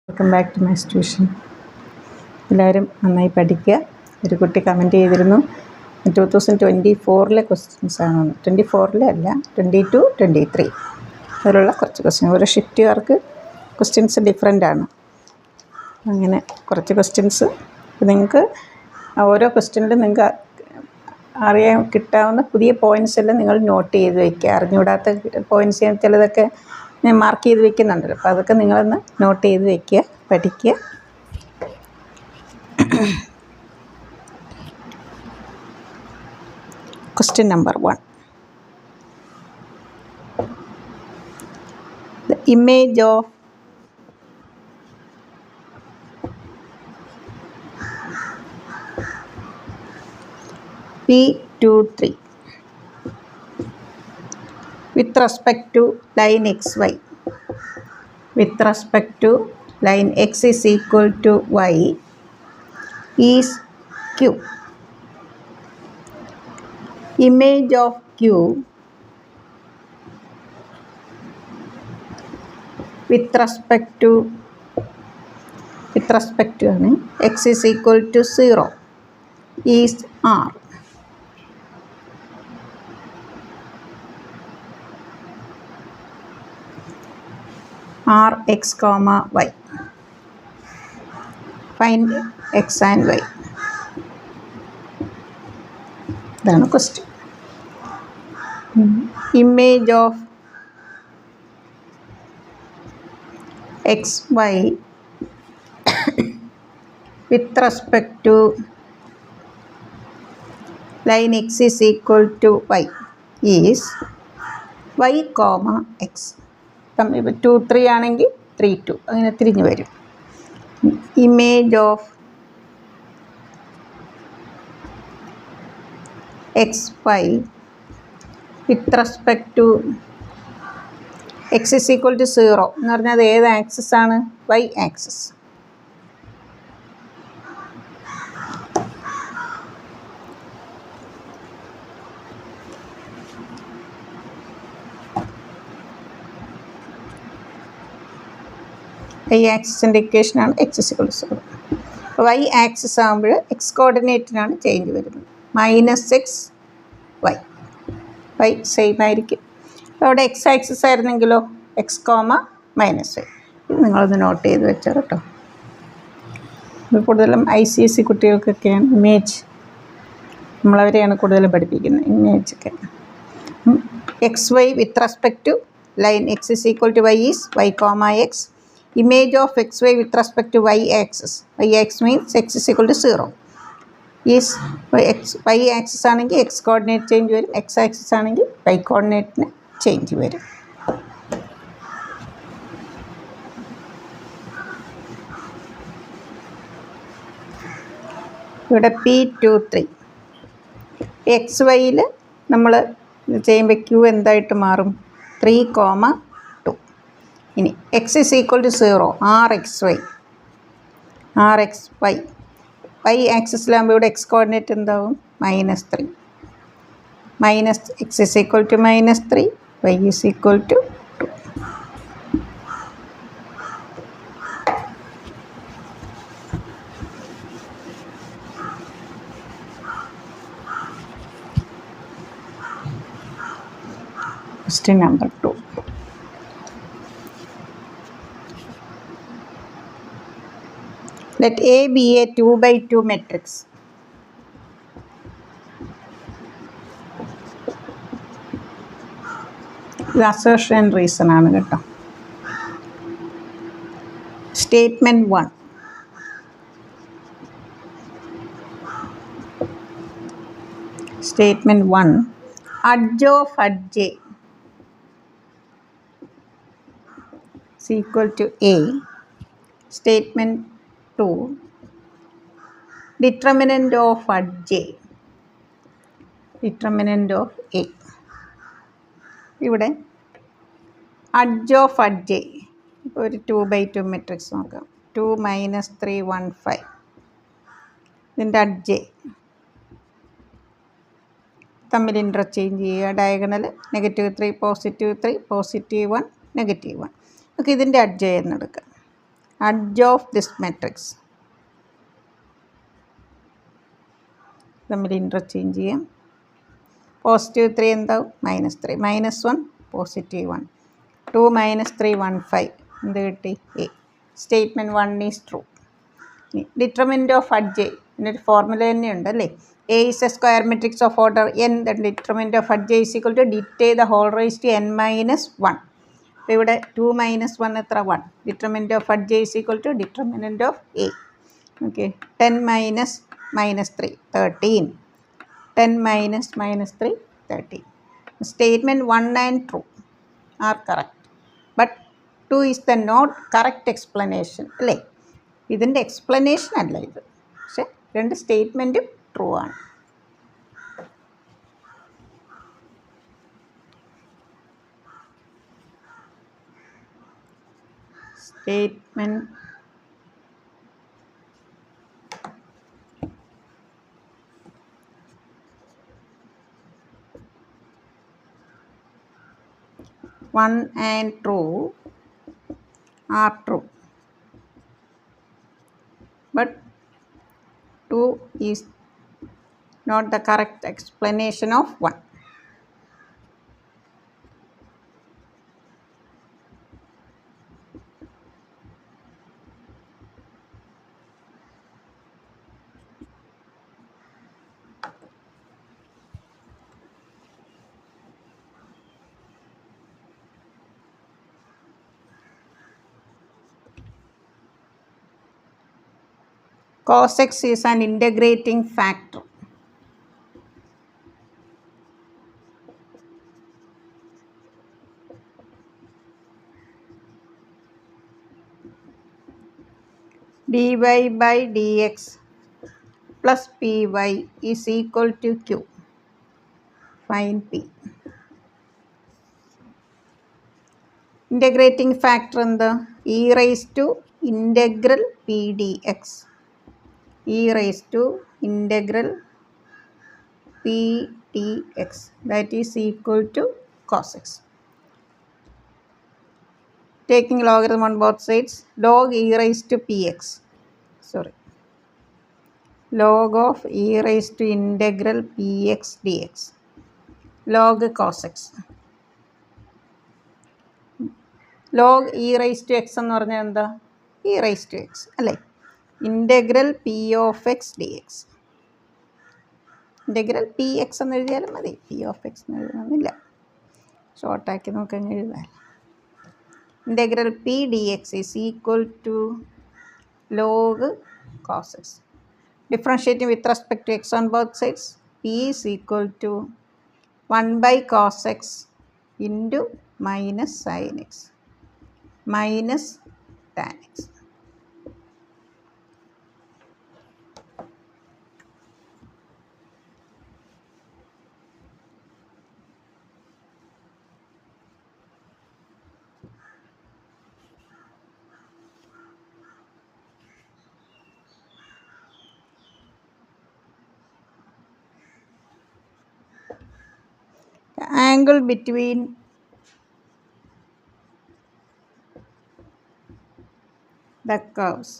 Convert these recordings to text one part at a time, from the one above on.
Welcome back to my tuition. എല്ലാവരും നന്നായി പഠിക്കുക. ഒരു കുട്ടി കമൻറ്റ് ചെയ്തിരുന്നു 2024 ക്വസ്റ്റ്യൻസ് ആണ്. 24 അല്ല, 22, 23 അതിലുള്ള കുറച്ച് ക്വസ്റ്റ്യൻ. ഓരോ ഷിഫ്റ്റുകാർക്ക് ക്വസ്റ്റ്യൻസ് ഡിഫറെൻ്റ് ആണ്. അങ്ങനെ കുറച്ച് ക്വസ്റ്റ്യൻസ് നിങ്ങൾക്ക് ഓരോ ക്വസ്റ്റ്യനിലും നിങ്ങൾക്ക് അറിയാൻ കിട്ടാവുന്ന പുതിയ പോയിൻറ്റ്സ് എല്ലാം നിങ്ങൾ നോട്ട് ചെയ്ത് വയ്ക്കുക. അറിഞ്ഞുകൂടാത്ത പോയിൻറ്റ്സ് ഞാൻ ചിലതൊക്കെ ഞാൻ മാർക്ക് ചെയ്ത് വെക്കുന്നുണ്ടല്ലോ, അപ്പോൾ അതൊക്കെ നിങ്ങളൊന്ന് നോട്ട് ചെയ്ത് വയ്ക്കുക, പഠിക്കുക. Question number 1. The image of P23 with respect to line xy. With respect to line x is equal to y is Q. Image of Q with respect to x is equal to 0 is R. R x comma y. Find x and y. That's the question. Image of xy with respect to line x is equal to y is y comma x. 2, 3 ആണെങ്കിൽ 3, 2 അങ്ങനെ തിരിഞ്ഞു വരും. Image of X Y with respect to X is equal to 0 എന്ന് പറഞ്ഞാൽ അത് ഏത് axis ആണ്? Y axis. Y ആക്സിസിൻ്റെ ഇക്വേഷനാണ് X is equal to 0. Y axis ആകുമ്പോൾ എക്സ് കോർഡിനേറ്റിനാണ് ചേഞ്ച് വരുന്നത്. -x Y. വൈ സെയിം ആയിരിക്കും. അപ്പോൾ അവിടെ എക്സ് ആക്സിസ് ആയിരുന്നെങ്കിലോ എക്സ് കോമ -y. ഇത് നിങ്ങളൊന്ന് നോട്ട് ചെയ്ത് വെച്ചോ കേട്ടോ. ഇത് കൂടുതലും ICSE കുട്ടികൾക്കൊക്കെയാണ് ഇമേജ്, നമ്മളവരെയാണ് കൂടുതലും പഠിപ്പിക്കുന്നത് ഇമേജൊക്കെ. X Y with respect to line X is equal to Y is Y comma X. Image of xy with respect to y axis. Y axis means x is equal to 0. Is y axis ആണെങ്കിൽ x coordinate change വരും, x axis ആണെങ്കിൽ y coordinate change വരും. ഇവിടെ P23 X വൈയിൽ നമ്മൾ ചെയ്യുമ്പോൾ Q എന്തായിട്ട് മാറും? 3, 2. ഇനി X is equal to 0 or X Y. Y ആക്സിസിലാകുമ്പോൾ ഇവിടെ എക്സ് കോർഡിനേറ്റ് എന്താവും? -3. X is equal to -3, Y is equal to 2. Question number 2. Let A be a 2x2 matrix. ഇത് അസേർഷൻ റീസൺ ആണ് കേട്ടോ. Statement 1. Statement 1. Adj of Adj is equal to A. Statement 2. Determinant of Adj. Determinant of A. ഇവിടെ adj of adj. ഇപ്പോൾ ഒരു 2x2 matrix നോക്കാം. 2 - 3 1 5. ഇതിൻ്റെ adj തമ്മിൽ interchange ചെയ്യുക. ഡയഗണൽ -3 +3 +1 -1. നമുക്ക് ഇതിൻ്റെ അഡ്ജ് എന്നെടുക്കാം. adj of this matrix തമ്മിൽ ഇൻ്റർചേഞ്ച് ചെയ്യാം. +3 എന്താവും? -3. -1 +1. 2 - 3 15. എന്ത് കിട്ടി? A. Statement 1 is true. Determinant of adj ഇതിൻ്റെ ഒരു ഫോർമുല തന്നെയുണ്ട് അല്ലേ? A is a square matrix of order n. The determinant of adj is equal to det the whole raise to n - 1. അപ്പോൾ ഇവിടെ 2 - 1 എത്ര? 1. Determinant of adj is equal to determinant of A. Okay. 10 - -3 13. 10 - -3 13. Statement 1 and 2 are correct, but 2 is the not correct explanation അല്ലേ? ഇതിൻ്റെ explanation അല്ല ഇത്, പക്ഷെ രണ്ട് സ്റ്റേറ്റ്മെൻറ്റും true ആണ്. Statement 1 and 2 are true, but 2 is not the correct explanation of 1. Cos x is an integrating factor. dy by dx plus py is equal to q. Find p. Integrating factor എന്താ? e raised to integral p dx. e raised to integral p dx, that is equal to cos x. Taking logarithm on both sides, log e raised to px, sorry, log of e raised to integral px dx, log cos x. log e raised to x എന്ന് പറഞ്ഞാൽ എന്താ? e raised to x അല്ലേ? Integral P of X D X. Integral P X എന്ന് എഴുതിയാലും മതി, P of X എന്ന് എഴുതണമെന്നില്ല, ഷോർട്ടാക്കി നമുക്കങ്ങ് എഴുതാം. Integral p d x is equal to log cos x. Differentiating with respect to x on both sides, p is equal to 1/cos x into minus sine x minus tan x. Angle between the curves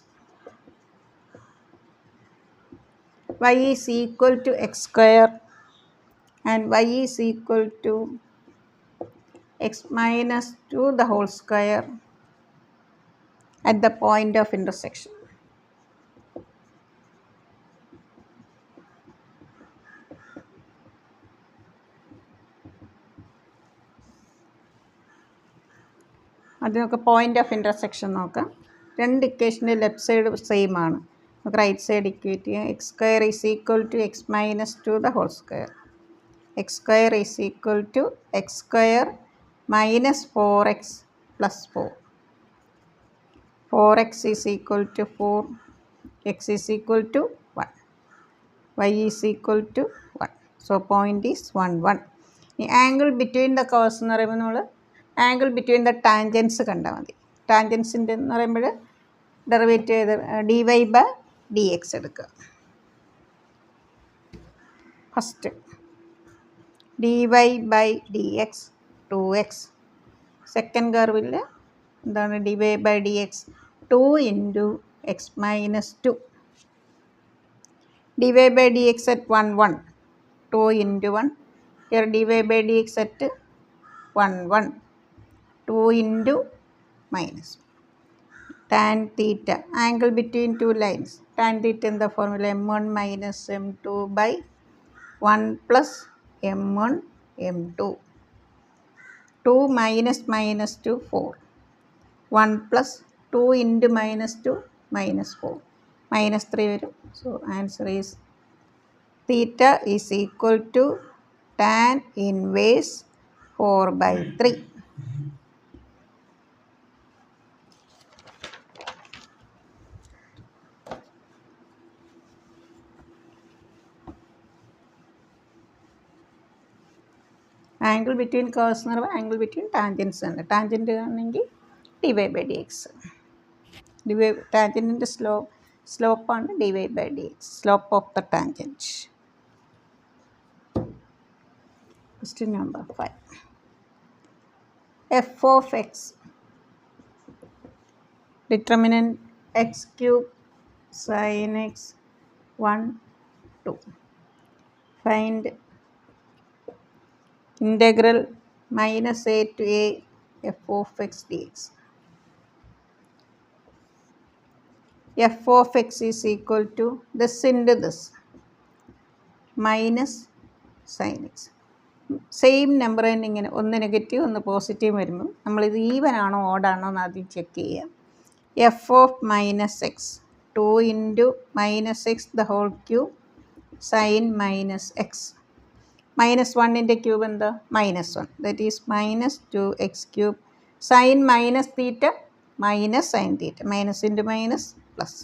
y is equal to x square and y is equal to x minus 2 the whole square at the point of intersection. അത് നമുക്ക് point of intersection നോക്കാം. രണ്ട് ഇക്വേഷൻ്റെ left side same ആണ്. നമുക്ക് right side equate ചെയ്യാം. X square is equal to x minus 2 the whole square. X square is equal to x square minus 4x plus 4. 4x is equal to 4, x is equal to 1, y is equal to 1. So point is 1 1. ഈ angle between the curves എന്ന് പറയുമ്പോൾ നമ്മൾ angle between the tangents കണ്ടാൽ മതി. ടാൻജൻസിൻ്റെ എന്ന് പറയുമ്പോൾ derivative ചെയ്ത് dy by d x എടുക്കുക. First dy by d x 2x. Second കർവിൽ എന്താണ്? dy by d x 2 into x minus 2. dy by dx at 1, 1. 2 into 1. Here dy by dx at 1, 1. 2 into minus. Tan theta, angle between two lines. Tan theta in the formula m1 minus m2 by 1 plus m1 m2. 2 minus minus 2, 4. 1 plus 2 into minus 2, minus 4. Minus 3 varum. So answer is theta is equal to tan inverse 4 by 3. Angle between curves എന്ന് പറയുമ്പോൾ angle between tangents ആണ്. Tangent ആണെങ്കിൽ dy by dx. ടാൻജൻറ്റിൻ്റെ സ്ലോപ്പാണ് dy by dx. Slope of the tangent. Question number 5. f of x. Determinant x cube sin x 1, 2. Find integral minus a to a f of x dx. f of x is equal to this into this minus sin x. Same number തന്നെ ഇങ്ങനെ ഒന്ന് negative ഒന്ന് positive വരുമ്പോൾ നമ്മളിത് even ആണോ ഓഡാണോ എന്ന് ആദ്യം check ചെയ്യാം. F of minus X 2 into minus X the whole cube sine minus X. Minus 1ൻ്റെ ക്യൂബ് എന്താ minus 1, that is minus 2x cube sine minus theta minus sine theta. Minus into minus plus.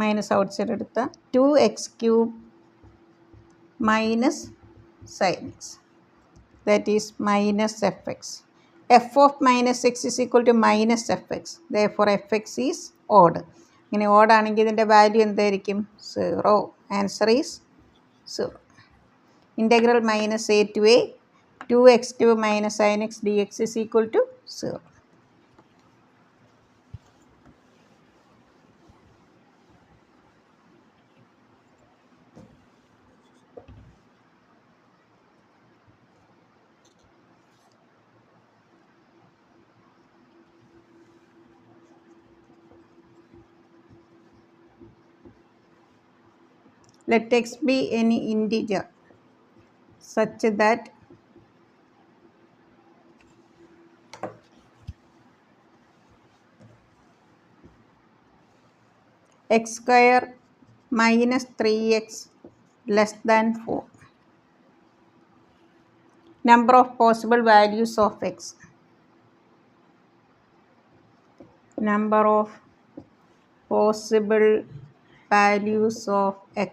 Minus outside എടുത്ത 2x cube minus sin x, that is minus fx. f of minus x is equal to minus fx, therefore fx is odd. ഇങ്ങനെ odd ആണെങ്കിൽ ഇതിൻ്റെ value എന്തായിരിക്കും 0. Answer is 0. Integral minus a to a 2x cube minus sin x dx is equal to 0. Let x be any integer such that x square minus 3x less than 4. Number of possible values of x. Number of possible values of x.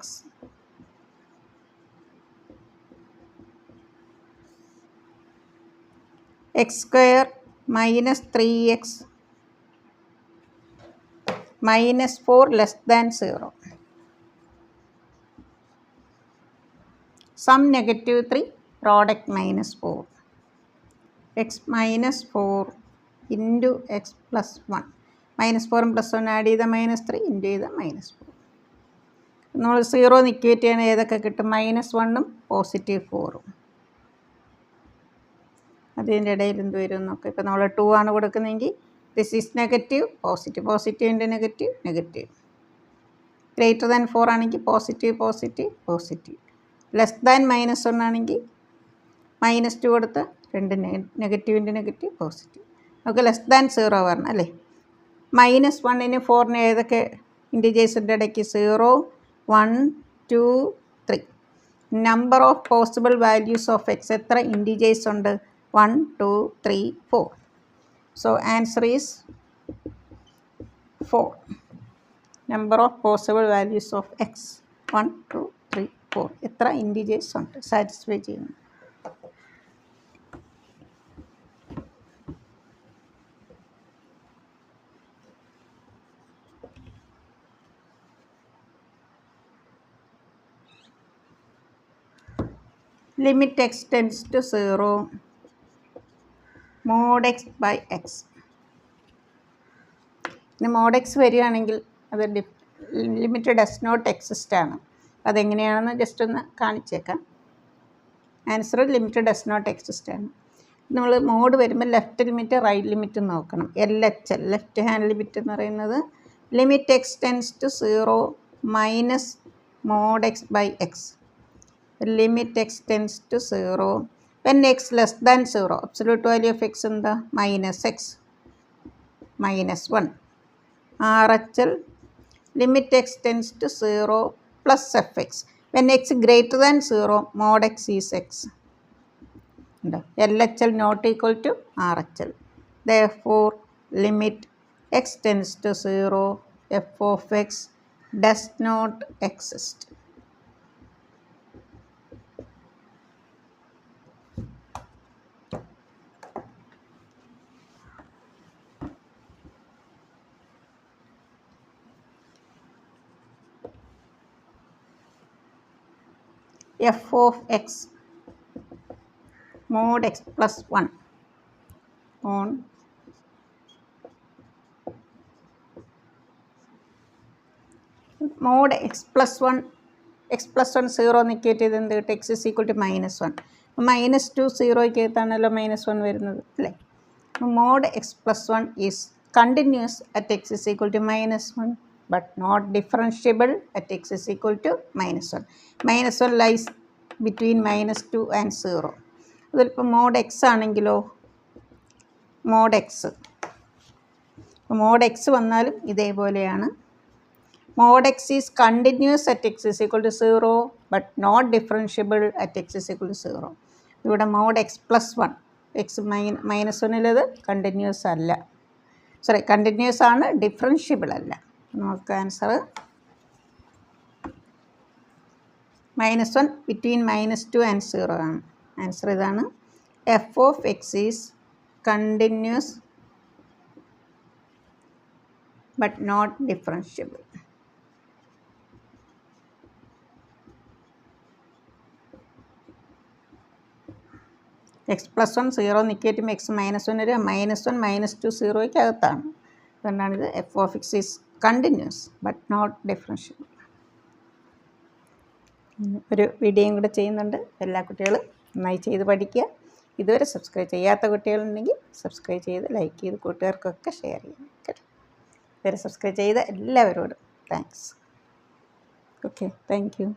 X square minus 3x minus 4 less than 0. Sum negative 3, product minus 4. X minus 4 into x plus 1. Minus 4 plus 1 add ചെയ്ത minus 3 into ചെയ്ത minus 4. നമ്മൾ 0 equate ചെയ്യാൻ ഏതൊക്കെ കിട്ടും? Minus 1ഉം positive 4ഉം. അതിൻ്റെ ഇടയിൽ എന്ത് വരും നോക്കാം. ഇപ്പോൾ നമ്മൾ 2 ആണ് കൊടുക്കുന്നതെങ്കിൽ ദിസ് ഈസ് നെഗറ്റീവ് പോസിറ്റീവ്, പോസിറ്റീവിൻ്റെ നെഗറ്റീവ് നെഗറ്റീവ്. ഗ്രേറ്റർ ദാൻ 4 ആണെങ്കിൽ positive positive positive. Less than minus 1 ആണെങ്കിൽ മൈനസ് 2 കൊടുത്ത് 2 നെഗറ്റീവിൻ്റെ നെഗറ്റീവ് പോസിറ്റീവ്. നമുക്ക് ലെസ് ദാൻ 0 വരണം അല്ലേ. മൈനസ് 1ന് 4ന് ഏതൊക്കെ ഇൻറ്റിജേഴ്സിൻ്റെ ഇടയ്ക്ക് 0, 1, 2, 3. Number of possible values of X. എത്ര ഇൻറ്റിജേഴ്സ് ഉണ്ട്? 1, 2, 3, 4. So answer is 4. Number of possible values of X 1, 2, 3, 4. എത്ര ഇൻറ്റിജേഴ്സ് ഉണ്ട് സാറ്റിസ്ഫൈ ചെയ്യുന്നു. Limit x tends to 0 mod x by x. പിന്നെ മോഡ് എക്സ് വരികയാണെങ്കിൽ അത് ലിമിറ്റ് ഡസ് നോട്ട് എക്സിസ്റ്റ് ആണ്. അതെങ്ങനെയാണെന്ന് ജസ്റ്റ് ഒന്ന് കാണിച്ചേക്കാം. Answer limit does not exist ആണ്. നമ്മൾ മോഡ് വരുമ്പോൾ ലെഫ്റ്റ് ലിമിറ്റ് റൈറ്റ് ലിമിറ്റ് നോക്കണം. LHL ലെഫ്റ്റ് ഹാൻഡ് ലിമിറ്റ് എന്ന് പറയുന്നത് limit X tends to 0 minus mod X by X. Limit X tends to 0 when X less than 0. Absolute value of X എന്താ? -x -1. RHL limit X tends to 0 plus fx. When X greater than 0 mod X is X. LHL not equal to RHL. Therefore, limit x tends to 0, f of x does not exist. F of x mod x plus 1 on mod x plus 1 0 നിൽക്കിയിട്ട് ഇത് എന്ത് കിട്ടും? x is equal to -1. -2 0ക്ക് എത്താണല്ലോ -1 വരുന്നത് അല്ലേ? Mod x plus 1 is continuous at x is equal to -1 but not differentiable at x is equal to -1. -1 lies between -2 and 0. അതിലിപ്പോൾ mod x ആണെങ്കിലോ mod x വന്നാലും ഇതേപോലെയാണ്. Mod X is continuous at x is equal to 0 but not differentiable at x is equal to 0. ഇവിടെ mod x plus 1 x -1 continuous അല്ല, continuous ആണ്, differentiable അല്ല. നമുക്ക് answer -1 between -2 and 0 ആണ്. Answer ഇതാണ്. f of x is continuous but not differentiable. x plus 1 0 നിൽക്കിയിട്ടും x -1 വരിക, -1 -2 0യ്ക്ക് അകത്താണ്. അതുകൊണ്ടാണിത് f of x is continuous but not differentiable. ഒരു വീഡിയോയും കൂടെ ചെയ്യുന്നുണ്ട്. എല്ലാ കുട്ടികളും നന്നായി ചെയ്ത് പഠിക്കുക. ഇതുവരെ സബ്സ്ക്രൈബ് ചെയ്യാത്ത കുട്ടികളുണ്ടെങ്കിൽ സബ്സ്ക്രൈബ് ചെയ്ത് ലൈക്ക് ചെയ്ത് കൂട്ടുകാർക്കൊക്കെ ഷെയർ ചെയ്യണം കേട്ടോ. ഇതുവരെ സബ്സ്ക്രൈബ് ചെയ്ത എല്ലാവരോടും താങ്ക്സ്. Okay, thank you.